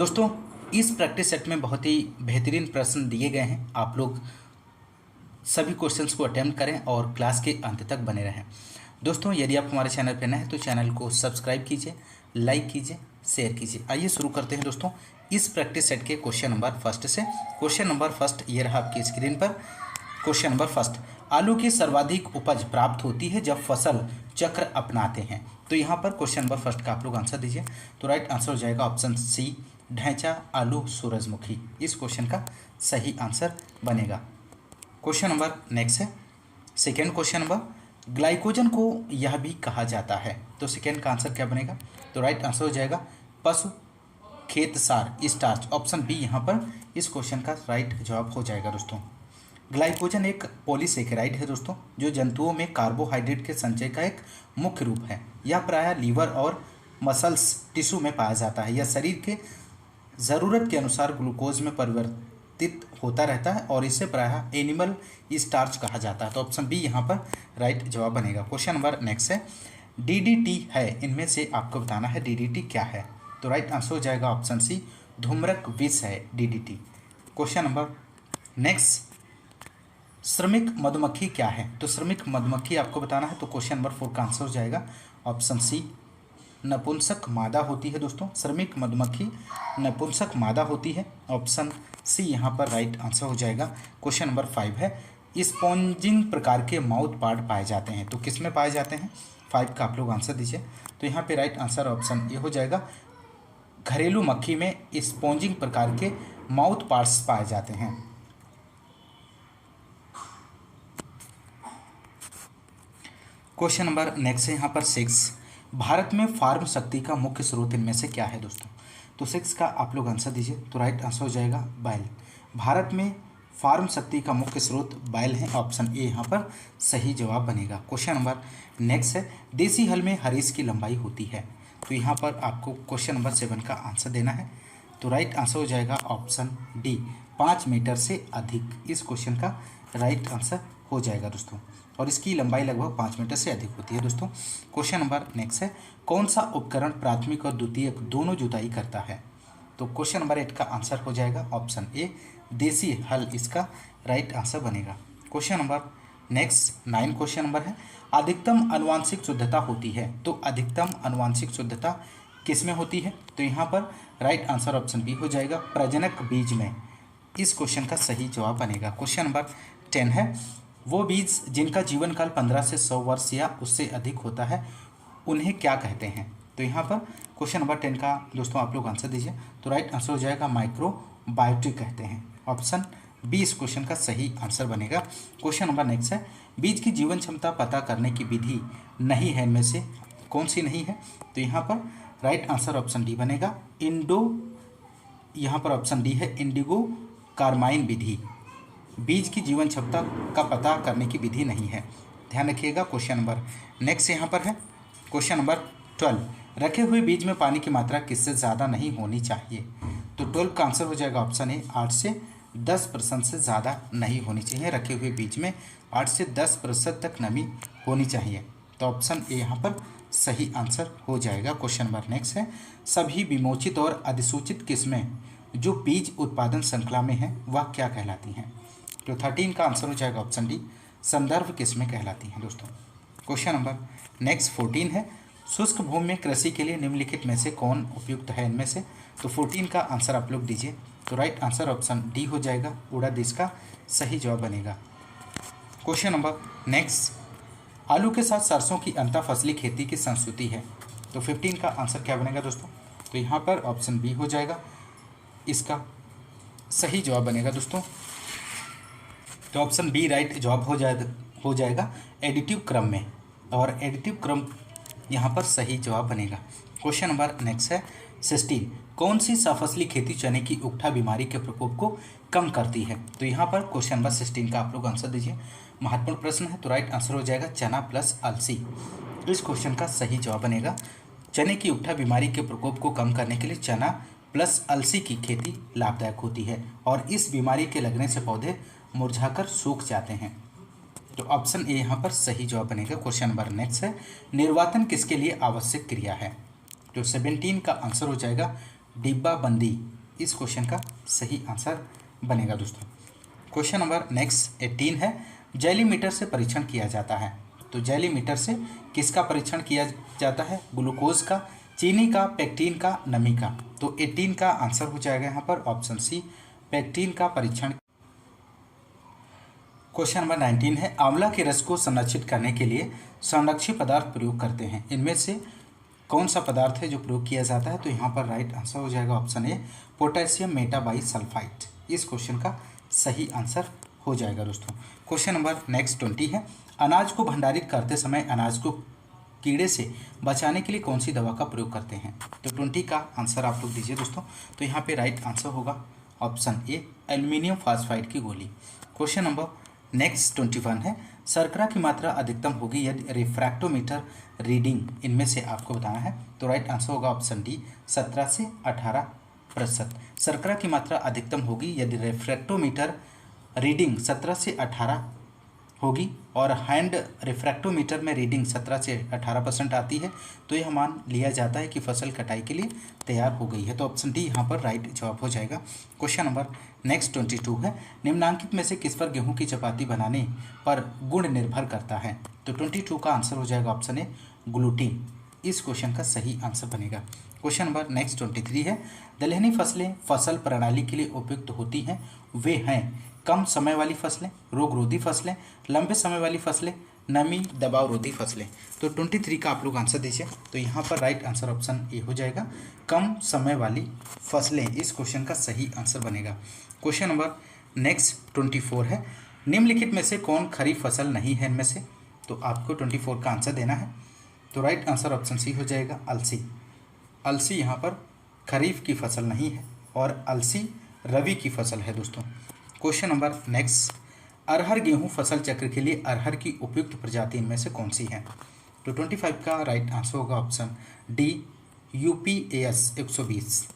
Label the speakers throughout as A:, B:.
A: दोस्तों, इस practice set में बहुत ही बेहतरीन प्रश्न दिए गए हैं। आप लोग सभी क्वेश्चंस को अटेम्प्ट करें और क्लास के अंत तक बने रहें। दोस्तों, यदि आप हमारे चैनल पर नए हैं तो चैनल को सब्सक्राइब कीजिए, लाइक कीजिए, शेयर कीजिए। आइए शुरू करते हैं दोस्तों इस प्रैक्टिस सेट के क्वेश्चन नंबर फर्स्ट से। क्वेश्चन नंबर फर्स्ट ये रहा आपकी स्क्रीन पर। क्वेश्चन नंबर फर्स्ट, आलू की सर्वाधिक उपज प्राप्त होती है जब फसल चक्र अपनाते हैं। तो यहाँ पर क्वेश्चन नंबर फर्स्ट का आप लोग आंसर दीजिए। तो राइट आंसर हो जाएगा ऑप्शन सी, ढैंचा आलू सूरजमुखी। इस क्वेश्चन का सही आंसर बनेगा। क्वेश्चन नंबर नेक्स्ट है सेकेंड क्वेश्चन नंबर, ग्लाइकोजन को यह भी कहा जाता है। तो सेकेंड का आंसर क्या बनेगा? तो राइट आंसर हो जाएगा पशु खेत सार स्टार्च। ऑप्शन बी यहाँ पर इस क्वेश्चन का राइट जवाब हो जाएगा। दोस्तों, ग्लाइकोजन एक पॉलीसेकेराइड है दोस्तों, जो जंतुओं में कार्बोहाइड्रेट के संचय का एक मुख्य रूप है। यह प्रायः लीवर और मसल्स टिश्यू में पाया जाता है। यह शरीर के ज़रूरत के अनुसार ग्लूकोज में परिवर्तित होता रहता है और इसे प्रायः एनिमल स्टार्च कहा जाता है। तो ऑप्शन बी यहाँ पर राइट जवाब बनेगा। क्वेश्चन नंबर नेक्स्ट है, डीडीटी है, इनमें से आपको बताना है डीडीटी क्या है। तो राइट आंसर हो जाएगा ऑप्शन सी, धूम्रक विष है डीडीटी। क्वेश्चन नंबर नेक्स्ट, श्रमिक मधुमक्खी क्या है। तो श्रमिक मधुमक्खी आपको बताना है। तो क्वेश्चन नंबर 4 का आंसर हो जाएगा ऑप्शन सी, नपुंसक मादा होती है। दोस्तों, श्रमिक मधुमक्खी नपुंसक मादा होती है। ऑप्शन सी यहाँ पर राइट आंसर हो जाएगा। क्वेश्चन नंबर 5 है, स्पॉन्जिंग प्रकार के माउथ पार्ट पाए जाते हैं। तो किस में पाए जाते हैं? 5 का आप लोग आंसर दीजिए। तो यहाँ पे राइट आंसर ऑप्शन ए हो जाएगा, घरेलू मक्खी में स्पॉन्जिंग प्रकार के माउथ पार्ट्स पाए जाते हैं। क्वेश्चन नंबर नेक्स्ट है यहाँ पर 6, भारत में फार्म शक्ति का मुख्य स्रोत इनमें से क्या है। दोस्तों, तो 6 का आप लोग आंसर दीजिए। तो राइट आंसर हो जाएगा बैल। भारत में फार्म शक्ति का मुख्य स्रोत बैल है। ऑप्शन ए यहाँ पर सही जवाब बनेगा। क्वेश्चन नंबर नेक्स्ट है, देसी हल में हरीश की लंबाई होती है। तो यहाँ पर आपको क्वेश्चन नंबर 7 का आंसर देना है। तो राइट आंसर हो जाएगा ऑप्शन डी, 5 मीटर से अधिक। इस क्वेश्चन का राइट आंसर हो जाएगा दोस्तों, और इसकी लंबाई लगभग 5 मीटर से अधिक होती है। दोस्तों, क्वेश्चन नंबर नेक्स्ट है, कौन सा उपकरण प्राथमिक और द्वितीयक दोनों जुताई करता है। तो क्वेश्चन नंबर 8 का आंसर हो जाएगा ऑप्शन ए, देसी हल इसका राइट आंसर बनेगा। Question number next 9 question number है, अधिकतम आनुवांशिक शुद्धता होती है। तो अधिकतम आनुवांशिक शुद्धता किस में होती है? तो यहाँ पर राइट आंसर ऑप्शन बी हो जाएगा, प्रजनक बीज में। इस क्वेश्चन का सही जवाब बनेगा। क्वेश्चन नंबर 10 है, वो बीज जिनका जीवन काल 15 से 100 वर्ष या उससे अधिक होता है उन्हें क्या कहते हैं। तो यहाँ पर क्वेश्चन नंबर 10 का दोस्तों आप लोग आंसर दीजिए। तो राइट आंसर हो जाएगा माइक्रोबायोटिक कहते हैं। ऑप्शन बी इस क्वेश्चन का सही आंसर बनेगा। क्वेश्चन नंबर नेक्स्ट है, बीज की जीवन क्षमता पता करने की विधि नहीं है, इनमें से कौन सी नहीं है। तो यहाँ पर राइट आंसर ऑप्शन डी बनेगा, यहाँ पर ऑप्शन डी है, इंडिगो कार्माइन विधि। बीज की जीवन क्षमता का पता करने की विधि नहीं है, ध्यान रखिएगा। क्वेश्चन नंबर नेक्स्ट यहाँ पर है क्वेश्चन नंबर 12, रखे हुए बीज में पानी की मात्रा किससे ज़्यादा नहीं होनी चाहिए। तो 12 का आंसर हो जाएगा ऑप्शन ए, 8 से 10% से ज़्यादा नहीं होनी चाहिए। रखे हुए बीज में 8 से 10% तक नमी होनी चाहिए। तो ऑप्शन ए यहाँ पर सही आंसर हो जाएगा। क्वेश्चन नंबर नेक्स्ट है, सभी विमोचित और अधिसूचित किस्में जो बीज उत्पादन श्रृंखला में है वह क्या कहलाती हैं। तो 13 का आंसर हो जाएगा ऑप्शन डी, संदर्भ किस्में कहलाती हैं। दोस्तों, क्वेश्चन नंबर नेक्स्ट 14 है, शुष्क भूमि में कृषि के लिए निम्नलिखित में से कौन उपयुक्त है इनमें से। तो 14 का आंसर आप लोग दीजिए। तो राइट आंसर ऑप्शन डी हो जाएगा, उड़द इसका सही जवाब बनेगा। क्वेश्चन नंबर नेक्स्ट, आलू के साथ सरसों की अंतर फसली खेती की संस्कृति है। तो 15 का आंसर क्या बनेगा दोस्तों? तो यहाँ पर ऑप्शन बी हो जाएगा, इसका सही जवाब बनेगा। दोस्तों, तो ऑप्शन बी राइट जवाब हो जाएगा एडिटिव क्रम में, और एडिटिव क्रम यहाँ पर सही जवाब बनेगा। क्वेश्चन नंबर नेक्स्ट है 16, कौन सी सफसली खेती चने की उकठा बीमारी के प्रकोप को कम करती है। तो यहाँ पर क्वेश्चन नंबर 16 का आप लोग आंसर दीजिए। महत्वपूर्ण प्रश्न है। तो राइट आंसर हो जाएगा चना प्लस अलसी। इस क्वेश्चन का सही जवाब बनेगा, चने की उकठा बीमारी के प्रकोप को कम करने के लिए चना प्लस अलसी की खेती लाभदायक होती है, और इस बीमारी के लगने से पौधे मुरझाकर सूख जाते हैं। तो ऑप्शन ए यहाँ पर सही जवाब बनेगा। क्वेश्चन नंबर नेक्स्ट है, निर्वातन किसके लिए आवश्यक क्रिया है। तो 17 का आंसर हो जाएगा डिब्बा बंदी इस क्वेश्चन का सही आंसर बनेगा दोस्तों। क्वेश्चन नंबर नेक्स्ट 18 है, जैलीमीटर से परीक्षण किया जाता है। तो जैलीमीटर से किसका परीक्षण किया जाता है? ग्लूकोज का, चीनी का, पेक्टिन का, नमी का। तो 18 का आंसर हो जाएगा यहाँ पर ऑप्शन सी, पेक्टिन का परीक्षण। क्वेश्चन नंबर 19 है, आंवला के रस को संरक्षित करने के लिए संरक्षी पदार्थ प्रयोग करते हैं, इनमें से कौन सा पदार्थ है जो प्रयोग किया जाता है? तो यहाँ पर राइट आंसर हो जाएगा ऑप्शन ए, पोटेशियम मेटाबाइसल्फाइड इस क्वेश्चन का सही आंसर हो जाएगा दोस्तों। क्वेश्चन नंबर नेक्स्ट 20 है, अनाज को भंडारित करते समय अनाज को कीड़े से बचाने के लिए कौन सी दवा का प्रयोग करते हैं? तो 20 का आंसर आप लोग दीजिए दोस्तों। तो यहाँ पे राइट आंसर होगा ऑप्शन ए, एल्यूमिनियम फास्फाइड की गोली। क्वेश्चन नंबर नेक्स्ट 21 है, शर्करा की मात्रा अधिकतम होगी यदि रिफ्रैक्टोमीटर रीडिंग इनमें से आपको बताना है। तो राइट आंसर होगा ऑप्शन डी, 17 से 18%। शर्करा की मात्रा अधिकतम होगी यदि रिफ्रैक्टोमीटर रीडिंग 17 से 18 होगी और हैंड रिफ्रैक्टोमीटर में रीडिंग 17 से 18% आती है, तो यह मान लिया जाता है कि फसल कटाई के लिए तैयार हो गई है। तो ऑप्शन डी यहाँ पर राइट जवाब हो जाएगा। क्वेश्चन नंबर नेक्स्ट 22 है, निम्नांकित में से किस पर गेहूं की चपाती बनाने पर गुण निर्भर करता है? तो 22 का आंसर हो जाएगा ऑप्शन ए, ग्लूटीन इस क्वेश्चन का सही आंसर बनेगा। क्वेश्चन नंबर नेक्स्ट 23 है, दलहनी फसलें फसल प्रणाली के लिए उपयुक्त होती हैं, वे हैं कम समय वाली फसलें, रोग रोधी फसलें, लंबे समय वाली फसलें, नमी दबाव रोधी फसलें। तो 23 का आप लोग आंसर दीजिए। तो यहाँ पर राइट आंसर ऑप्शन ए हो जाएगा, कम समय वाली फसलें इस क्वेश्चन का सही आंसर बनेगा। क्वेश्चन नंबर नेक्स्ट 24 है, निम्नलिखित में से कौन खरीफ फसल नहीं है इनमें से? तो आपको 24 का आंसर देना है। तो राइट आंसर ऑप्शन सी हो जाएगा, अलसी। अलसी यहाँ पर खरीफ की फसल नहीं है और अलसी रबी की फसल है दोस्तों। क्वेश्चन नंबर नेक्स्ट, अरहर गेहूं फसल चक्र के लिए अरहर की उपयुक्त प्रजाति इनमें से कौन सी है? तो 25 का राइट आंसर होगा option D, UPAS 120।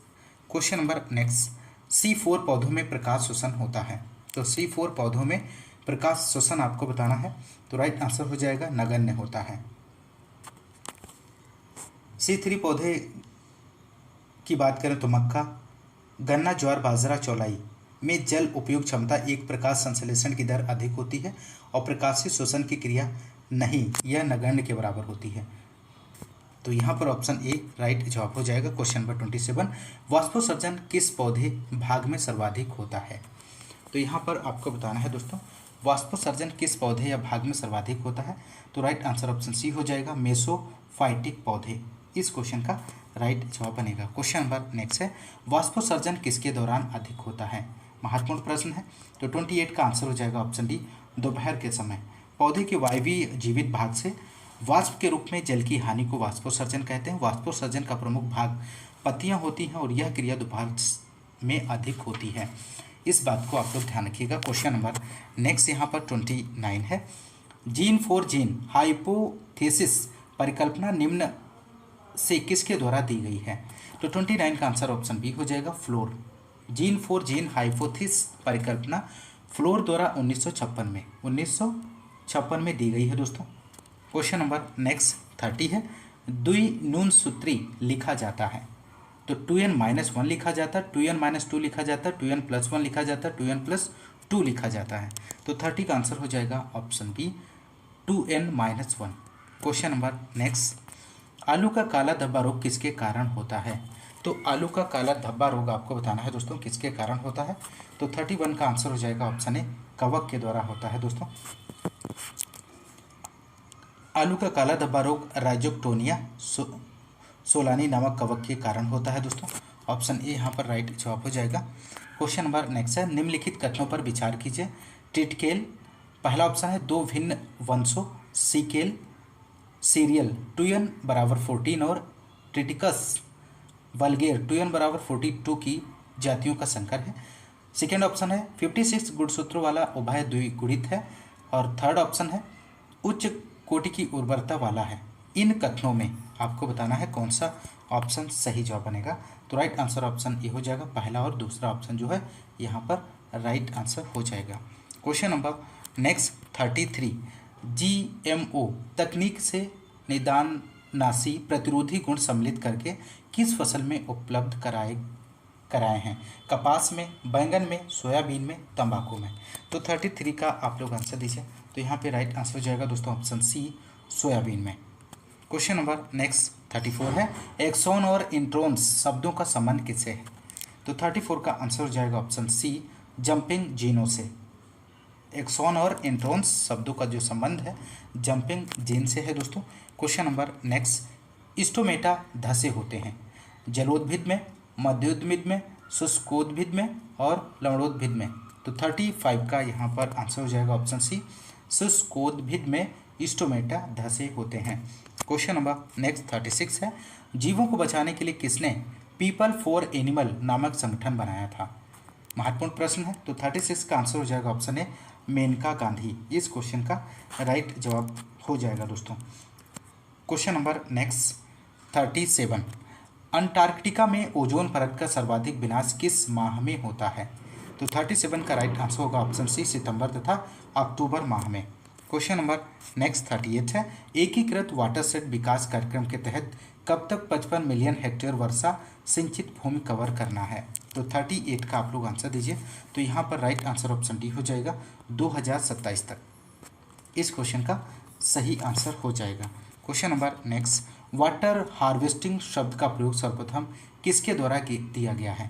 A: Question number next, C4 पौधों में प्रकाश शोषण होता है। तो C4 पौधों में प्रकाश शोषण आपको बताना है। तो राइट आंसर हो जाएगा, नगण्य होता है। C3 पौधे की बात करें तो मक्का, गन्ना, ज्वार, बाजरा, चौलाई में जल उपयोग क्षमता एक प्रकाश संश्लेषण की दर अधिक होती है और प्रकाशीय शोषण की क्रिया नहीं, यह नगण्य के बराबर होती है। तो यहाँ पर ऑप्शन ए राइट जवाब हो जाएगा। क्वेश्चन नंबर 27, वाष्पोत्सर्जन किस पौधे भाग में सर्वाधिक होता है? तो यहाँ पर आपको बताना है दोस्तों, वाष्पोत्सर्जन किस पौधे या भाग में सर्वाधिक होता है? तो राइट आंसर ऑप्शन सी हो जाएगा, मेसोफाइटिक पौधे इस क्वेश्चन का राइट जवाब बनेगा। क्वेश्चन नंबर नेक्स्ट है, वाष्पोत्सर्जन किसके दौरान अधिक होता है? महत्वपूर्ण प्रश्न है। तो 28 का आंसर हो जाएगा ऑप्शन डी, दोपहर के समय। पौधे के वायवीय जीवित भाग से वाष्प के रूप में जल की हानि को वाष्पोत्सर्जन कहते हैं। वाष्पोत्सर्जन का प्रमुख भाग पत्तियां होती हैं और यह क्रिया दोपहर में अधिक होती है, इस बात को आप लोग ध्यान रखिएगा। क्वेश्चन नंबर नेक्स्ट यहाँ पर 29 है, जीन फॉर जीन हाइपोथेसिस परिकल्पना निम्न से किसके द्वारा दी गई है? तो 29 का आंसर ऑप्शन बी हो जाएगा, floor. Gene for gene hypothesis परिकल्पना फ्लोर द्वारा 1956 में दी गई है दोस्तों। क्वेश्चन नंबर नेक्स्ट 30 है, द्विनूनसूत्री लिखा जाता है। तो 2n-1 लिखा जाता है, 2n-2 लिखा जाता है, 2n+1 लिखा जाता है, 2n+2 लिखा जाता है। तो 30 का आंसर हो जाएगा option B, 2n-1। Question number next, आलू का काला धब्बा रोग किसके कारण होता है? तो आलू का काला धब्बा रोग आपको बताना है दोस्तों किसके कारण होता है। तो 31 का आंसर हो जाएगा ऑप्शन ए, कवक के द्वारा होता है दोस्तों। आलू का काला धब्बा रोग राइजोक्टोनिया सोलानी नामक कवक के कारण होता है दोस्तों। ऑप्शन ए यहाँ पर राइट जवाब हो जाएगा। क्वेश्चन नंबर नेक्स्ट है, निम्नलिखित कथनों पर विचार कीजिए। टिटकेल, पहला ऑप्शन है, दो भिन्न वंशों सीकेल सीरियल 2n=14 और ट्रिटिकस वल्गेर 2n=42 की जातियों का संकर है। सेकेंड ऑप्शन है, 56 गुणसूत्रों वाला उभय द्विगुणित है। और थर्ड ऑप्शन है, उच्च कोटि की उर्वरता वाला है। इन कथनों में आपको बताना है कौन सा ऑप्शन सही जवाब बनेगा। तो राइट आंसर ऑप्शन ए हो जाएगा, पहला और दूसरा ऑप्शन जो है यहाँ पर राइट आंसर हो जाएगा। क्वेश्चन नंबर नेक्स्ट 33, GMO तकनीक से निदाननाशी प्रतिरोधी गुण सम्मिलित करके किस फसल में उपलब्ध कराए हैं? कपास में, बैंगन में, सोयाबीन में, तंबाकू में। तो 33 का आप लोग आंसर दीजिए। तो यहाँ पे राइट आंसर हो जाएगा दोस्तों ऑप्शन सी, सोयाबीन में। क्वेश्चन नंबर नेक्स्ट 34 है, एक्सॉन और इंट्रोन्स शब्दों का संबंध किससे है? तो 34 का आंसर हो जाएगा ऑप्शन सी, जंपिंग जीनों से। एक्सॉन और इंट्रोन्स शब्दों का जो संबंध है जंपिंग जीन से है दोस्तों। क्वेश्चन नंबर नेक्स्ट, स्टोमेटा धसे होते हैं जलोद्भिद में, मध्योद्भिद में, शुष्कोद्भिद में और लवणोद्भिद में। तो 35 का यहाँ पर आंसर हो जाएगा ऑप्शन सी, शुष्कोद्भिद में स्टोमेटा धसे होते हैं। क्वेश्चन नंबर नेक्स्ट 36 है, जीवों को बचाने के लिए किसने पीपल फॉर एनिमल नामक संगठन बनाया था? महत्वपूर्ण प्रश्न है। तो 36 का आंसर हो जाएगा ऑप्शन ए, मेनका गांधी। इस क्वेश्चन का राइट जवाब हो जाएगा दोस्तों। क्वेश्चन नंबर नेक्स्ट 37, अंटार्कटिका में ओजोन परत का सर्वाधिक विनाश किस माह में होता है? तो 37 का राइट आंसर होगा ऑप्शन सी, सितंबर तथा अक्टूबर माह में। क्वेश्चन नंबर नेक्स्ट 38 है, एकीकृत वाटरशेड विकास कार्यक्रम के तहत कब तक 55 मिलियन हेक्टेयर वर्षा सिंचित भूमि कवर करना है? तो 38 का आप लोग आंसर दीजिए। तो यहाँ पर राइट आंसर ऑप्शन डी हो जाएगा, 2027 तक। इस क्वेश्चन का सही आंसर हो जाएगा। Question number next, water harvesting शब्द का प्रयोग सर्वप्रथम किसके द्वारा दिया गया है?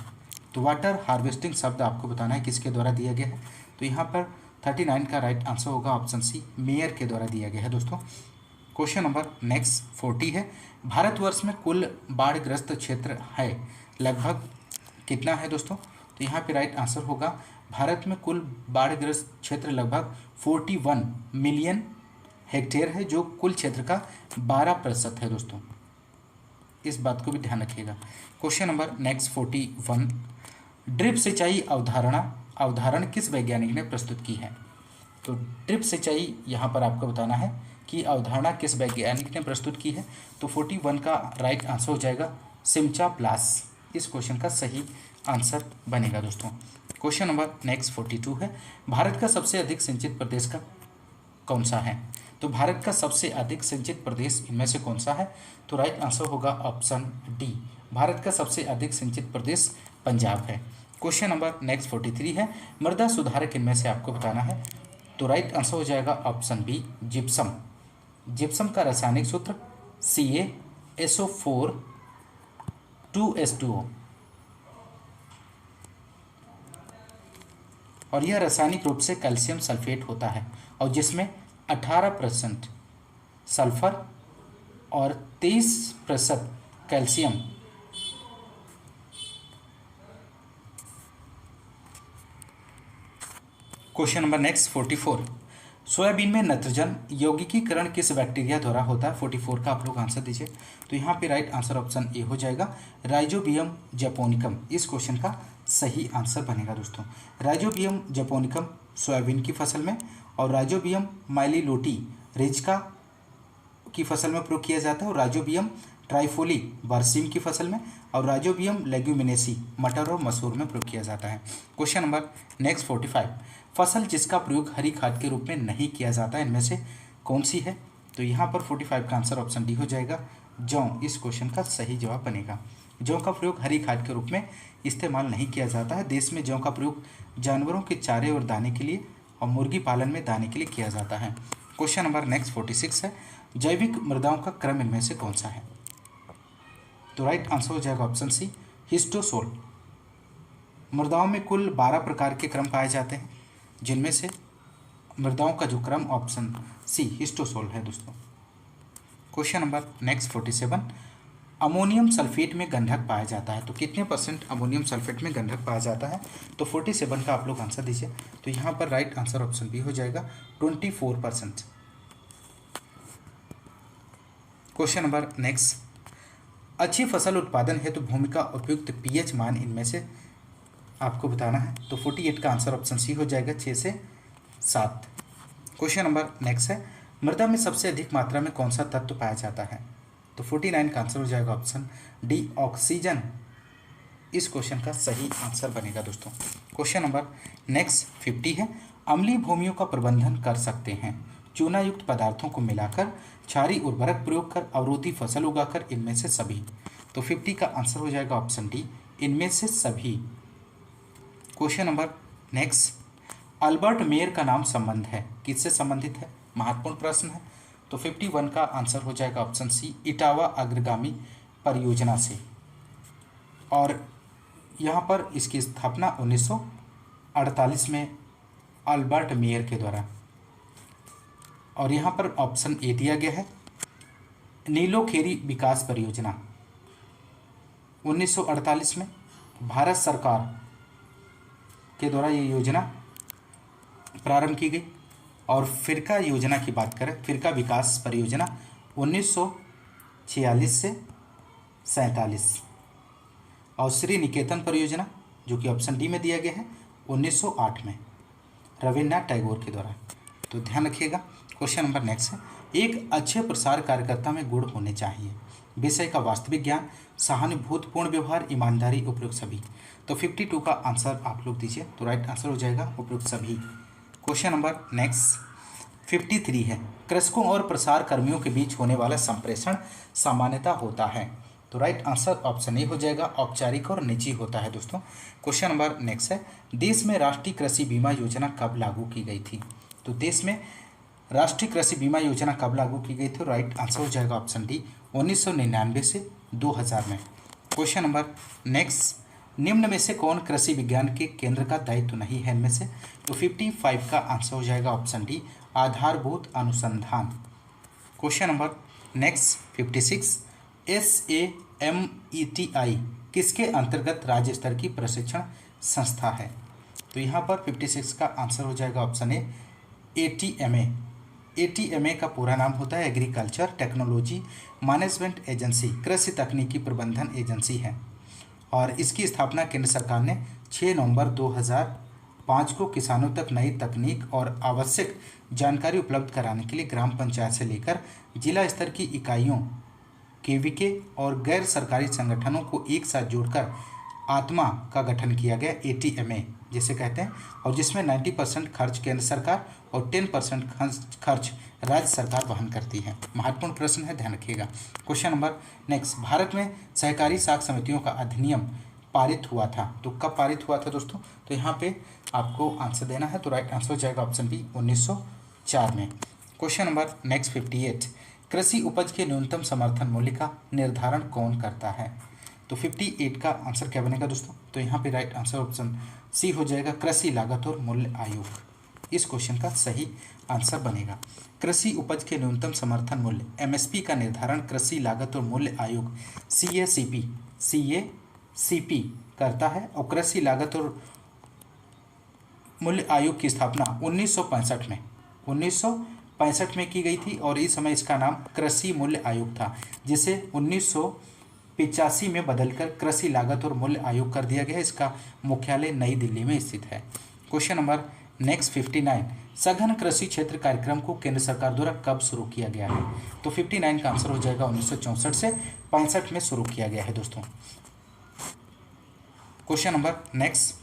A: तो वाटर हार्वेस्टिंग शब्द आपको बताना है किसके द्वारा दिया गया है। तो यहाँ पर 39 का राइट आंसर होगा ऑप्शन सी, मेयर के द्वारा दिया गया है दोस्तों। क्वेश्चन नंबर नेक्स्ट 40 है, भारतवर्ष में कुल बाढ़ग्रस्त क्षेत्र है लगभग कितना है दोस्तों? तो यहाँ पे राइट आंसर होगा, भारत में कुल बाढ़ग्रस्त क्षेत्र लगभग 41 मिलियन हेक्टेयर है, जो कुल क्षेत्र का 12% है दोस्तों। इस बात को भी ध्यान रखिएगा। क्वेश्चन नंबर नेक्स्ट 41, ड्रिप सिंचाई अवधारणा किस वैज्ञानिक ने प्रस्तुत की है? तो ड्रिप सिंचाई यहाँ पर आपको बताना है कि अवधारणा किस वैज्ञानिक ने प्रस्तुत की है। तो 41 का राइट आंसर हो जाएगा सिमचा प्लास। इस क्वेश्चन का सही आंसर बनेगा दोस्तों। क्वेश्चन नंबर नेक्स्ट 42 है, भारत का सबसे अधिक सिंचित प्रदेश का कौन सा है? तो भारत का सबसे अधिक सिंचित प्रदेश इनमें से कौन सा है? तो राइट आंसर होगा ऑप्शन डी, भारत का सबसे अधिक सिंचित प्रदेश पंजाब है। क्वेश्चन नंबर नेक्स्ट 43 है, मृदा सुधारक इनमें से आपको बताना है। तो राइट आंसर हो जाएगा ऑप्शन बी, जिप्सम। जिप्सम का रासायनिक सूत्र CaSO4 2H2O, और यह रासायनिक रूप से कैल्शियम सल्फेट होता है और जिसमें 18% सल्फर और 23% calcium question number next 44, soybean में नाइट्रोजन यौगिकीकरण किस बैक्टीरिया द्वारा होता है? 44 का आप लोग आंसर दीजिए। तो यहाँ पे राइट आंसर ऑप्शन ए हो जाएगा, राइजोबियम जैपोनिकम। इस क्वेश्चन का सही आंसर बनेगा दोस्तों। राइजोबियम जैपोनिकम सोयाबीन की फसल में, और राइजोबियम माइलीलोटी रिज्का की फसल में प्रयोग किया जाता है, और राइजोबियम ट्राइफोली बरसीम की फसल में, और राइजोबियम लेग्यूमिनेसी मटर और मसूर में प्रयोग किया जाता है। क्वेश्चन नंबर नेक्स्ट 45, फसल जिसका प्रयोग हरी खाद के रूप में नहीं किया जाता इनमें से कौन सी है? तो यहाँ पर 45 का आंसर ऑप्शन डी हो जाएगा, जौ। इस क्वेश्चन का सही जवाब बनेगा। जौ का प्रयोग हरी खाद के रूप में इस्तेमाल नहीं किया जाता है। देश में जौ का प्रयोग जानवरों के चारे और दाने के लिए और मुर्गी पालन में दाने के लिए किया जाता है। क्वेश्चन नंबर नेक्स्ट 46 है, जैविक मृदाओं का क्रम इनमें से कौन सा है? तो राइट आंसर हो जाएगा ऑप्शन सी, हिस्टोसोल। मृदाओं में कुल 12 प्रकार के क्रम पाए जाते हैं, जिनमें से मृदाओं का जो क्रम ऑप्शन सी हिस्टोसोल है दोस्तों। Question number next 47, ammonium sulphate में गंधक पाया जाता है। तो कितने % अमोनियम सल्फेट में गंधक पाया जाता है? तो 47 का आप लोग आंसर दीजिए। तो यहाँ पर राइट आंसर ऑप्शन बी हो जाएगा, 24%। क्वेश्चन नंबर नेक्स्ट, अच्छी फसल उत्पादन हेतु भूमि का उपयुक्त pH मान इनमें से आपको बताना है। तो 48 का आंसर ऑप्शन सी हो जाएगा, 6 से 7। क्वेश्चन नंबर नेक्स्ट है, मृदा में सबसे अधिक मात्रा में कौन सा तत्व पाया जाता है? तो 49 का आंसर हो जाएगा ऑप्शन डी, ऑक्सीजन। इस क्वेश्चन का सही आंसर बनेगा दोस्तों। क्वेश्चन नंबर नेक्स्ट 50 है, अम्लीय भूमियों का प्रबंधन कर सकते हैं चूना युक्त पदार्थों को मिलाकर, क्षारीय उर्वरक प्रयोग कर, अवरोधी फसल उगाकर, इनमें से सभी। तो 50 का आंसर हो जाएगा ऑप्शन डी, इनमें से सभी। Question number next, Albert Mayer का नाम संबंध है, किससे संबंधित है? महत्वपूर्ण प्रश्न है। तो 51 का आंसर हो जाएगा ऑप्शन सी, इटावा अग्रगामी परियोजना से। और यहाँ पर इसकी स्थापना 1948 में अल्बर्ट मेयर के द्वारा। और यहाँ पर ऑप्शन ए दिया गया है, नीलोखेरी विकास परियोजना 1948 में भारत सरकार के द्वारा ये योजना प्रारंभ की गई। और फिरका योजना की बात करें, फिरका विकास परियोजना 1946 से 47। और श्री निकेतन परियोजना जो कि ऑप्शन डी में दिया गया है 1908 में रविन्द्रनाथ टैगोर के द्वारा। तो ध्यान रखिएगा। क्वेश्चन नंबर नेक्स्ट है, एक अच्छे प्रसार कार्यकर्ता में गुण होने चाहिए। विषय का वास्तविक ज्ञान, सहानुभूतिपूर्ण व्यवहार, ईमानदारी, उपयुक्त सभी। तो 52 का आंसर आप लोग दीजिए, तो राइट आंसर हो जाएगा उपयुक्त सभी। क्वेश्चन नंबर नेक्स्ट 53 है, कृषकों और प्रसार कर्मियों के बीच होने वाला संप्रेषण सामान्यतः होता है। तो राइट आंसर ऑप्शन ए हो जाएगा, औपचारिक और निजी होता है दोस्तों। क्वेश्चन नंबर नेक्स्ट है, देश में राष्ट्रीय कृषि बीमा योजना कब लागू की गई थी? तो देश में राष्ट्रीय कृषि बीमा योजना कब लागू की गई थी? राइट आंसर हो जाएगा ऑप्शन डी, 1999 से 2000 में। क्वेश्चन नंबर नेक्स्ट, निम्न में से कौन कृषि विज्ञान के केंद्र का दायित्व नहीं है इनमें से? तो 55 का आंसर हो जाएगा ऑप्शन डी, आधारभूत अनुसंधान। क्वेश्चन नंबर नेक्स्ट 56, SAMETI किसके अंतर्गत राज्य स्तर की प्रशिक्षण संस्था है? तो यहाँ पर 56 का आंसर हो जाएगा ऑप्शन ए, ATMA। ATMA का पूरा नाम होता है एग्रीकल्चर टेक्नोलॉजी मैनेजमेंट एजेंसी, कृषि तकनीकी प्रबंधन एजेंसी है। और इसकी स्थापना केंद्र सरकार ने 6 नवंबर 2005 को किसानों तक नई तकनीक और आवश्यक जानकारी उपलब्ध कराने के लिए ग्राम पंचायत से लेकर जिला स्तर की इकाइयों, केवीके और गैर सरकारी संगठनों को एक साथ जोड़कर आत्मा का गठन किया गया, ATMA जिसे कहते हैं। और जिसमें 90% खर्च केंद्र सरकार और 10% खर्च राज्य सरकार वहन करती है। महत्वपूर्ण प्रश्न है, ध्यान रखिएगा। क्वेश्चन नंबर नेक्स्ट, भारत में सहकारी साख समितियों का अधिनियम पारित हुआ था, तो कब पारित हुआ था दोस्तों? तो यहाँ पे आपको आंसर देना है, तो राइट आंसर हो जाएगा ऑप्शन बी, 1904 में। क्वेश्चन नंबर नेक्स्ट 58, कृषि उपज के न्यूनतम समर्थन मूल्य का निर्धारण कौन करता है? तो 58 का आंसर क्या बनेगा दोस्तों? तो यहाँ पे राइट आंसर ऑप्शन सी हो जाएगा, कृषि लागत और मूल्य आयोग। इस क्वेश्चन का सही आंसर बनेगा। कृषि उपज के न्यूनतम समर्थन मूल्य MSP का निर्धारण कृषि लागत और मूल्य आयोग CACP करता है। और कृषि लागत और मूल्य आयोग की स्थापना 1965 में की गई थी। और इस समय इसका नाम कृषि मूल्य आयोग था, जिसे 1985 में बदलकर कृषि लागत और मूल्य आयोग कर दिया गया है। इसका मुख्यालय नई दिल्ली में स्थित है। क्वेश्चन नंबर नेक्स्ट 59, सघन कृषि क्षेत्र कार्यक्रम को केंद्र सरकार द्वारा कब शुरू किया गया है? तो 59 का आंसर हो जाएगा 1964 से 65 में शुरू किया गया है दोस्तों। Question number next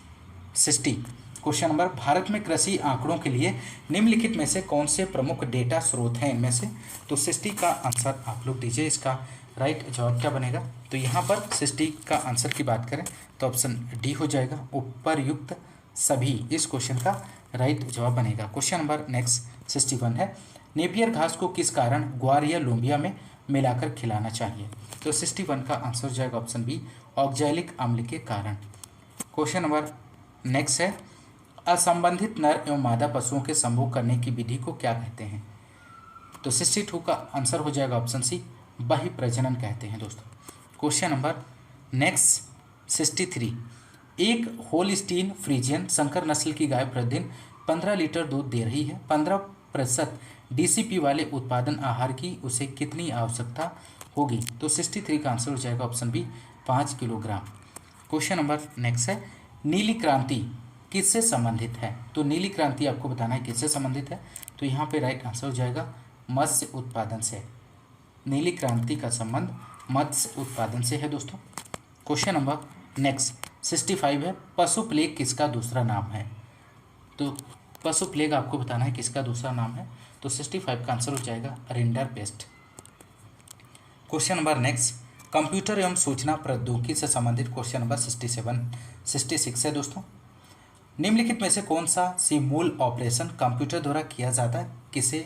A: 60, question number, Bharat में कृषि आंकड़ों के लिए निम्नलिखित में से कौन से प्रमुख डेटा स्रोत हैं इनमें से? तो 60 का आंसर आप लोग दीजिए, इसका राइट जवाब क्या बनेगा? तो यहाँ पर 60 का आंसर की बात करें तो ऑप्शन डी हो जाएगा, उपरयुक्त सभी। इस क्वेश्चन का राइट जवाब बनेगा। क्वेश्चन नंबर नेक्स्ट 61 है, नेपियर घास को किस कारण ग्वार या लोबिया में मिलाकर खिलाना चाहिए? तो 61 का आंसर हो जाएगा ऑप्शन बी, ऑक्जैलिक अम्ल के कारण। क्वेश्चन नंबर नेक्स्ट है, असंबंधित नर एवं मादा पशुओं के संभोग करने की विधि को क्या कहते हैं? तो 62 का आंसर हो जाएगा ऑप्शन सी, बहिप्रजनन कहते हैं दोस्तों। क्वेश्चन नंबर नेक्स्ट 63, एक होलस्टीन फ्रीजियन संकर नस्ल की गाय प्रतिदिन 15 लीटर दूध दे रही है। 15% DCP वाले उत्पादन आहार की उसे कितनी आवश्यकता होगी? तो 63 का आंसर हो जाएगा option B, 5 kilogram. Question number next है, नीली क्रांति किससे संबंधित है? तो नीली क्रांति आपको बताना है किससे संबंधित है। तो यहाँ पे राइट आंसर हो जाएगा मत्स्य उत्पादन से। नीली क्रांति का संबंध मत्स्य उत्पादन से है दोस्तों। क्वेश्चन नंबर नेक्स्ट 65 है, पशु प्लेग किसका दूसरा नाम है? तो पशु प्लेग आपको बताना है किसका दूसरा नाम है। तो 65 का आंसर हो जाएगा rinder paste. Question number next computer एवं सूचना प्रौद्योगिकी से संबंधित क्वेश्चन नंबर 66 है दोस्तों। निम्नलिखित में से कौन सा सी मूल ऑपरेशन कंप्यूटर द्वारा किया जाता है, किसे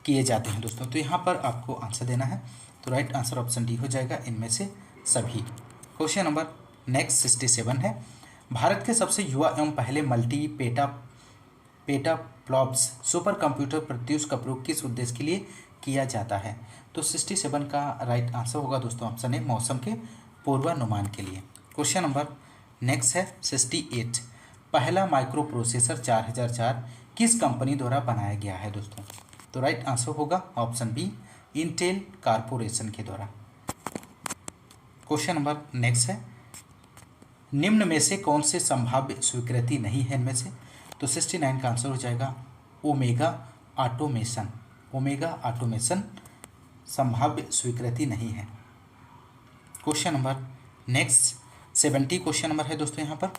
A: किए जाते हैं दोस्तों? तो यहाँ पर आपको आंसर देना है। तो राइट आंसर ऑप्शन डी हो जाएगा, इनमें से सभी। क्वेश्चन नंबर नेक्स्ट 67 है। भारत के सबसे युवा एवं पहले multi petaflops super computer Pratyush का प्रयोग किस उद्देश्य के लिए किया जाता है? तो 67 का राइट आंसर होगा दोस्तों ऑप्शन ए, मौसम के पूर्वानुमान के लिए। क्वेश्चन नंबर नेक्स्ट है 68। पहला माइक्रो प्रोसेसर 4004 किस कंपनी द्वारा बनाया गया है दोस्तों? तो राइट आंसर होगा ऑप्शन बी, इंटेल कारपोरेशन के द्वारा। क्वेश्चन नंबर नेक्स्ट है, निम्न में से कौन से संभाव्य स्वीकृति नहीं है इनमें से? तो 69 का आंसर हो जाएगा ओमेगा ऑटोमेशन। ओमेगा ऑटोमेशन संभाव्य स्वीकृति नहीं है। Question number next 70 question number है दोस्तों यहाँ पर।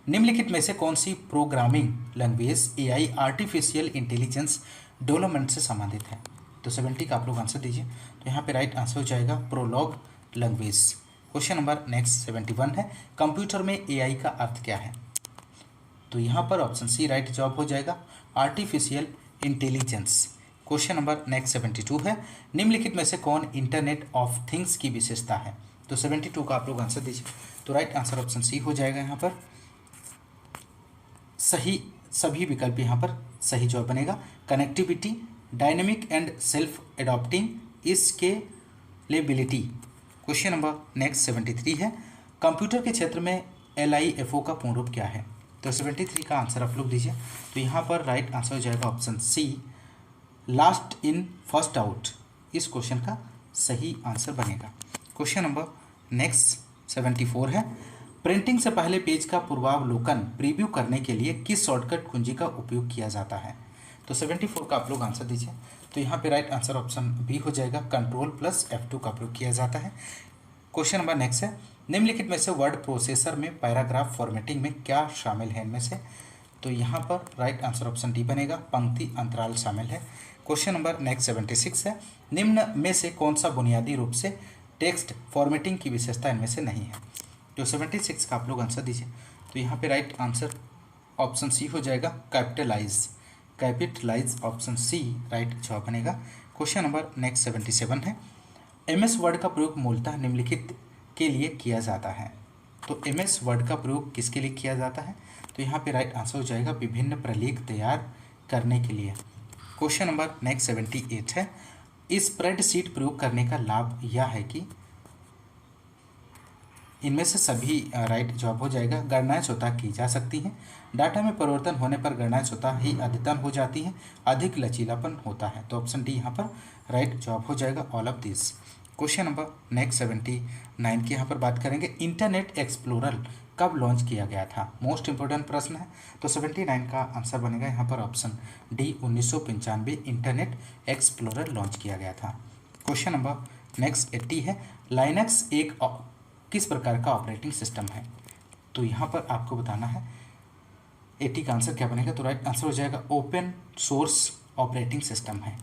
A: निम्नलिखित में से कौन सी programming language AI artificial intelligence development से संबंधित है? तो 70 का आप लोग आंसर दीजिए। तो यहाँ पे राइट आंसर हो जाएगा Prolog language. Question number next 71 है। कंप्यूटर में एआई का अर्थ क्या है? तो यहाँ पर ऑप्शन सी राइट जवाब हो जाएगा, artificial intelligence. Question number next 72 है। निम्नलिखित में से कौन इंटरनेट ऑफ थिंग्स की विशेषता है? तो 72 का आप लोग आंसर दीजिए। तो राइट आंसर ऑप्शन सी हो जाएगा यहाँ पर सही, सभी विकल्प यहाँ पर सही जवाब बनेगा। Connectivity, dynamic and self adopting, scalability. Question number next 73 है। कंप्यूटर के क्षेत्र में LIFO का पूर्ण रूप क्या है? तो 73 का आंसर आप लोग दीजिए। तो यहाँ पर राइट आंसर हो जाएगा option C, last in first out. इस क्वेश्चन का सही आंसर बनेगा। क्वेश्चन नंबर नेक्स्ट 74 है। प्रिंटिंग से पहले पेज का पूर्वावलोकन प्रीव्यू करने के लिए किस शॉर्टकट कुंजी का उपयोग किया जाता है? तो 74 का आप लोग आंसर दीजिए। तो यहाँ पे राइट आंसर ऑप्शन बी हो जाएगा, Ctrl+F2 का प्रयोग किया जाता है। क्वेश्चन नंबर नेक्स्ट है। निम्नलिखित में से वर्ड प्रोसेसर में पैराग्राफ फॉर्मेटिंग में क्या शामिल है इनमें से? तो यहाँ पर राइट आंसर ऑप्शन डी बनेगा, पंक्ति अंतराल शामिल है। क्वेश्चन नंबर नेक्स्ट 76 है। निम्न में से कौन सा बुनियादी रूप से टेक्स्ट फॉर्मेटिंग की विशेषता इनमें से नहीं है? तो 76 का आप लोग आंसर दीजिए। तो यहाँ पे राइट आंसर ऑप्शन सी हो जाएगा, कैपिटलाइज ऑप्शन सी राइट जवाब बनेगा। क्वेश्चन नंबर नेक्स्ट 77 है। MS वर्ड का प्रयोग मूलतः निम्नलिखित के लिए किया जाता है? तो MS वर्ड का प्रयोग किसके लिए किया जाता है? तो यहाँ पे राइट आंसर हो जाएगा विभिन्न प्रलेख तैयार करने के लिए। क्वेश्चन नंबर नेक्स्ट 78 है। स्प्रेडशीट प्रयोग करने का लाभ यह है कि इनमें से सभी राइट जवाब हो जाएगा। गणनाएं स्वतः की जा सकती हैं, डाटा में परिवर्तन होने पर गणनाएं स्वतः ही अद्यतन हो जाती हैं, अधिक लचीलापन होता है। तो ऑप्शन डी यहाँ पर राइट जवाब हो जाएगा, all of this. Question number next 79 की यहाँ पर बात करेंगे। इंटरनेट एक्सप्लोरर कब लॉन्च किया गया था? मोस्ट इंपोर्टेंट प्रश्न है। तो 79 का आंसर बनेगा यहाँ पर option D, 1995 internet explorer launch किया गया था। क्वेश्चन नंबर नेक्स्ट 80 है। लाइनक्स एक किस प्रकार का ऑपरेटिंग सिस्टम है? तो यहाँ पर आपको बताना है 80 का आंसर क्या बनेगा। तो राइट आंसर हो जाएगा ओपन सोर्स ऑपरेटिंग सिस्टम है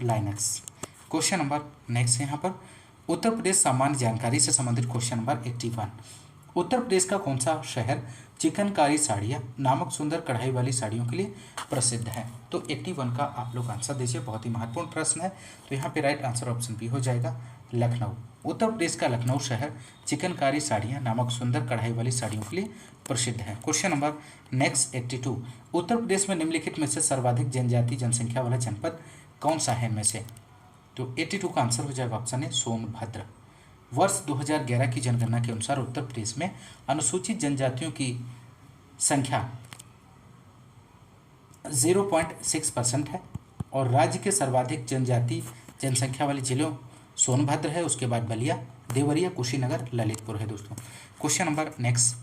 A: लाइनक्स। क्वेश्चन नंबर नेक्स्ट यहाँ पर उत्तर प्रदेश सामान्य जानकारी से संबंधित क्वेश्चन नंबर 81। उत्तर प्रदेश का कौन सा शहर चिकनकारी साड़ियाँ नामक सुंदर कढ़ाई वाली साड़ियों के लिए प्रसिद्ध है? तो 81 का आप लोग आंसर दीजिए, बहुत ही महत्वपूर्ण प्रश्न है। तो यहाँ पे राइट आंसर ऑप्शन बी हो जाएगा, लखनऊ। उत्तर प्रदेश का लखनऊ शहर चिकनकारी साड़ियाँ नामक सुंदर कढ़ाई वाली साड़ियों के लिए प्रसिद्ध है। Question number next 82। Uttar Pradesh में निम्नलिखित में से सर्वाधिक जनजाति जनसंख्या वाला जनपद कौन सा है इनमें से? तो 82 का आंसर हो जाएगा ऑप्शन है, सोनभद्र। वर्ष 2011 की जनगणना के अनुसार उत्तर प्रदेश में अनुसूचित जनजातियों की संख्या 0.6% है और राज्य के सर्वाधिक जनजाति जनसंख्या वाले जिलों सोनभद्र है, उसके बाद बलिया, देवरिया, कुशीनगर, ललितपुर है दोस्तों। क्वेश्चन नंबर नेक्स्ट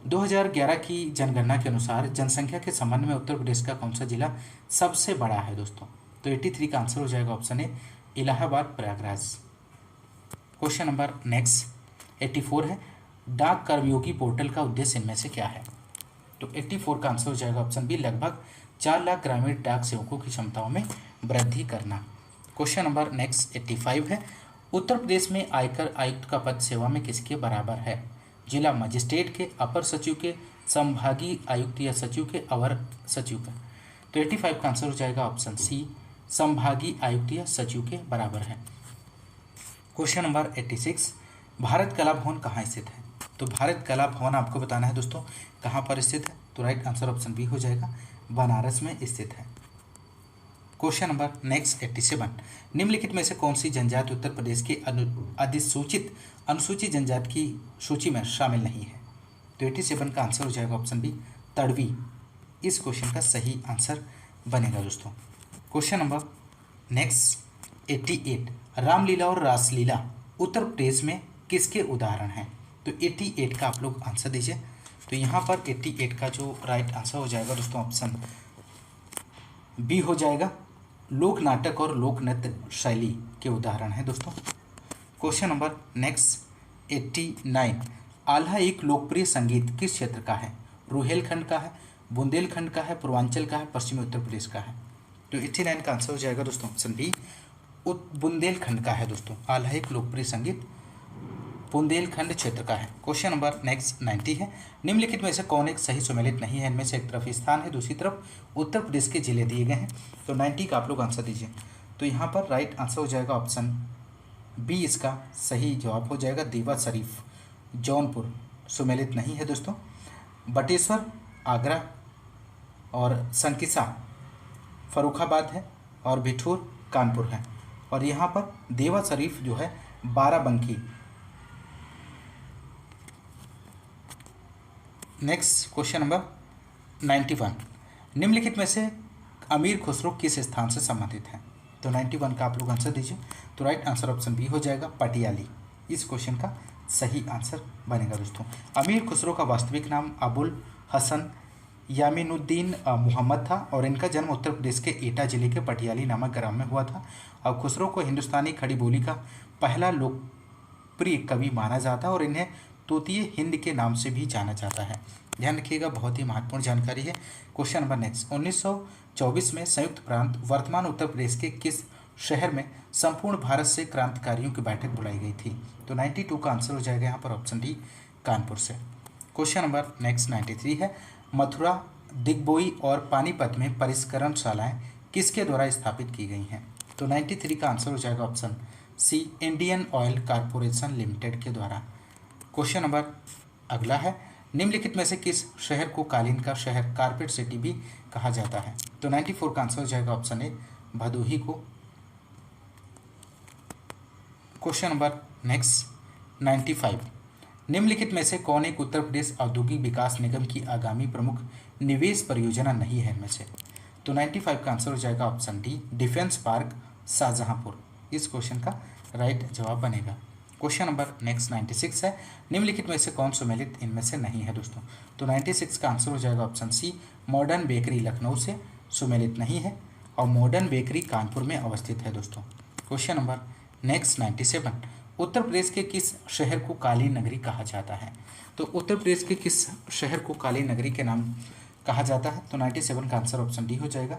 A: 2011 की जनगणना के अनुसार जनसंख्या के संबंध में उत्तर प्रदेश का कौन सा जिला सबसे बड़ा है दोस्तों? तो 83 का आंसर हो जाएगा option A, Allahabad, Prayagraj. Question number next 84 है। डाक कर्मयोगी पोर्टल का उद्देश्य इनमें से क्या है? तो 84 का आंसर हो जाएगा ऑप्शन बी, लगभग 4 लाख ग्रामीण डाक सेवकों की क्षमताओं में वृद्धि करना। क्वेश्चन नंबर नेक्स्ट 85 है। उत्तर प्रदेश में आयकर आयुक्त का पद सेवा में किसके बराबर है? जिला मजिस्ट्रेट के, अपर सचिव के, संभागीय आयुक्त या सचिव के, अवर सचिव का। तो 85 का आंसर हो जाएगा ऑप्शन सी, संभागीय आयुक्त या सचिव के बराबर है। क्वेश्चन नंबर 86, भारत कला भवन कहाँ स्थित है? तो भारत कला भवन आपको बताना है दोस्तों कहाँ पर स्थित है। तो राइट आंसर ऑप्शन बी हो जाएगा, बनारस में स्थित है। क्वेश्चन नंबर नेक्स्ट 87, निम्नलिखित में से कौन सी जनजाति उत्तर प्रदेश के अधिसूचित अनुसूचित जनजाति की सूची में शामिल नहीं है? तो 87 का आंसर हो जाएगा ऑप्शन बी, तड़वी इस क्वेश्चन का सही आंसर बनेगा दोस्तों। क्वेश्चन नंबर नेक्स्ट 88, रामलीला और रासलीला उत्तर प्रदेश में किसके उदाहरण हैं? तो 88 का आप लोग आंसर दीजिए। तो यहाँ पर 88 का जो राइट आंसर हो जाएगा दोस्तों ऑप्शन बी हो जाएगा, लोक नाटक और लोक नृत्य शैली के उदाहरण हैं दोस्तों। क्वेश्चन नंबर नेक्स्ट 89, आल्हा एक लोकप्रिय संगीत किस क्षेत्र का है? रुहेलखंड का है, बुंदेलखंड का है, पूर्वांचल का है, पश्चिमी उत्तर प्रदेश का है? तो 89 का आंसर हो जाएगा दोस्तों ऑप्शन बी, बुंदेलखंड का है दोस्तों। आल्हा एक लोकप्रिय संगीत बुंदेलखंड क्षेत्र का है। क्वेश्चन नंबर नेक्स्ट 90 है, निम्नलिखित में से कौन एक सही सुमेलित नहीं है? इनमें से एक तरफ स्थान है, दूसरी तरफ उत्तर प्रदेश के जिले दिए गए हैं। तो 90 का आप लोग आंसर दीजिए। तो यहाँ पर राइट आंसर हो जाएगा ऑप्शन बी, इसका सही जवाब हो जाएगा देवा शरीफ जौनपुर सुमेलित नहीं है दोस्तों। बटेश्वर आगरा और संकिसा फरुखाबाद है और बिठूर कानपुर है। और यहाँ पर देवा शरीफ जो है बाराबंकी। नेक्स्ट क्वेश्चन नंबर 91, निम्नलिखित में से अमीर खुसरो किस स्थान से संबंधित है? तो 91 का आप लोग आंसर दीजिए। तो राइट आंसर ऑप्शन बी हो जाएगा, पटियाली इस क्वेश्चन का सही आंसर बनेगा दोस्तों। अमीर खुसरो का वास्तविक नाम अबुल हसन यामीनुद्दीन मोहम्मद था और इनका जन्म उत्तर प्रदेश के एटा जिले के पटियाली नामक ग्राम में हुआ था। और खुसरो को हिंदुस्तानी खड़ी बोली का पहला लोकप्रिय कवि माना जाता है और इन्हें तोतिए हिंद के नाम से भी जाना जाता है। ध्यान रखिएगा, बहुत ही महत्वपूर्ण जानकारी है। क्वेश्चन नंबर नेक्स्ट 1924 में संयुक्त प्रांत वर्तमान उत्तर प्रदेश के किस शहर में संपूर्ण भारत से क्रांतिकारियों की बैठक बुलाई गई थी? तो 92 का आंसर हो जाएगा यहाँ पर ऑप्शन डी, कानपुर से। क्वेश्चन नंबर नेक्स्ट 93 है, मथुरा, दिग्बोई और पानीपत में परिष्करणशालाएं किसके द्वारा स्थापित की गई हैं? तो 93 का आंसर हो जाएगा option C, Indian Oil Corporation Limited के द्वारा। क्वेश्चन नंबर अगला है, निम्नलिखित में से किस शहर को कालीन का शहर कारपेट सिटी भी कहा जाता है? तो 94 का आंसर हो जाएगा ऑप्शन ए, भदोही को। क्वेश्चन नंबर नेक्स्ट 95, निम्नलिखित में से कौन एक उत्तर प्रदेश औद्योगिक विकास निगम की आगामी प्रमुख निवेश परियोजना नहीं है इनमें से? तो 95 का आंसर हो जाएगा option D, defence park Shahjahanpur इस क्वेश्चन का राइट जवाब बनेगा। क्वेश्चन नंबर नेक्स्ट 96 है, निम्नलिखित में से कौन सुमेलित इनमें से नहीं है दोस्तों? तो 96 का आंसर हो जाएगा option C, Modern Bakery Lucknow से सुमेलित नहीं है और मॉडर्न बेकरी कानपुर में अवस्थित है दोस्तों। Question number next 97, Uttar Pradesh के किस शहर को काली नगरी कहा जाता है? तो उत्तर प्रदेश के किस शहर को काली नगरी के नाम कहा जाता है? तो 97 का आंसर ऑप्शन डी हो जाएगा,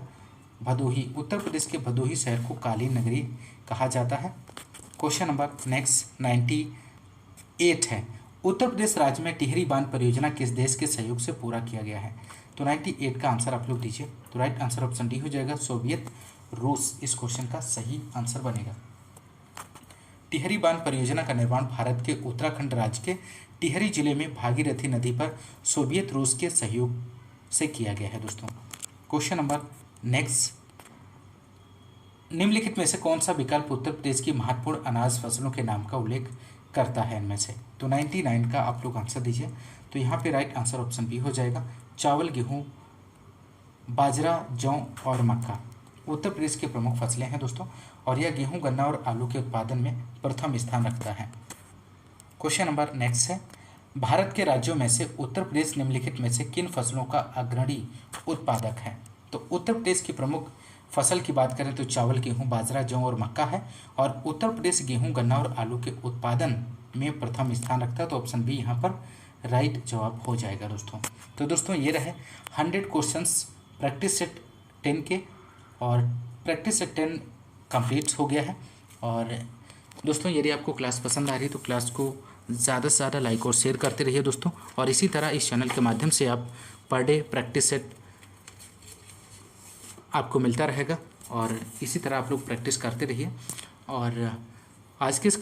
A: भदोही। उत्तर प्रदेश के भदोही शहर को काली नगरी कहा जाता है। क्वेश्चन नंबर नेक्स्ट 98 है, उत्तर प्रदेश राज्य में टिहरी बांध परियोजना किस देश के सहयोग से पूरा किया गया है? तो 98 का आंसर आप लोग दीजिए। तो राइट आंसर ऑप्शन डी हो जाएगा, सोवियत रूस इस क्वेश्चन का सही आंसर बनेगा। टिहरी बांध परियोजना का निर्माण भारत के उत्तराखंड राज्य के टिहरी जिले में भागीरथी नदी पर सोवियत रूस के सहयोग से किया गया है दोस्तों। क्वेश्चन नंबर नेक्स्ट, निम्नलिखित में से कौन सा विकल्प उत्तर प्रदेश की महत्वपूर्ण अनाज फसलों के नाम का उल्लेख करता है इनमें से? तो 99 का आप लोग आंसर दीजिए। तो यहाँ पे राइट आंसर ऑप्शन बी हो जाएगा, चावल, गेहूँ, बाजरा, जौ और मक्का उत्तर प्रदेश की प्रमुख फसलें हैं दोस्तों और यह गेहूं, गन्ना और आलू के उत्पादन में प्रथम स्थान रखता है। क्वेश्चन नंबर नेक्स्ट है, भारत के राज्यों में से उत्तर प्रदेश निम्नलिखित में से किन फसलों का अग्रणी उत्पादक है? तो उत्तर प्रदेश की प्रमुख फसल की बात करें तो चावल, गेहूं, बाजरा, जौ और मक्का है और उत्तर प्रदेश गेहूं, गन्ना और आलू के उत्पादन में प्रथम स्थान रखता है। तो ऑप्शन बी यहाँ पर राइट जवाब हो जाएगा दोस्तों। तो दोस्तों ये रहे 100 क्वेश्चंस प्रैक्टिस सेट 10 के और प्रैक्टिस सेट 10 कंप्लीट हो गया है और दोस्तों यदि आपको क्लास पसंद आ रही है तो क्लास को ज़्यादा से ज़्यादा लाइक और शेयर करते रहिए दोस्तों, और इसी तरह इस चैनल के माध्यम से आप पर डे प्रैक्टिस सेट आपको मिलता रहेगा, और इसी तरह आप लोग प्रैक्टिस करते रहिए। और आज के इस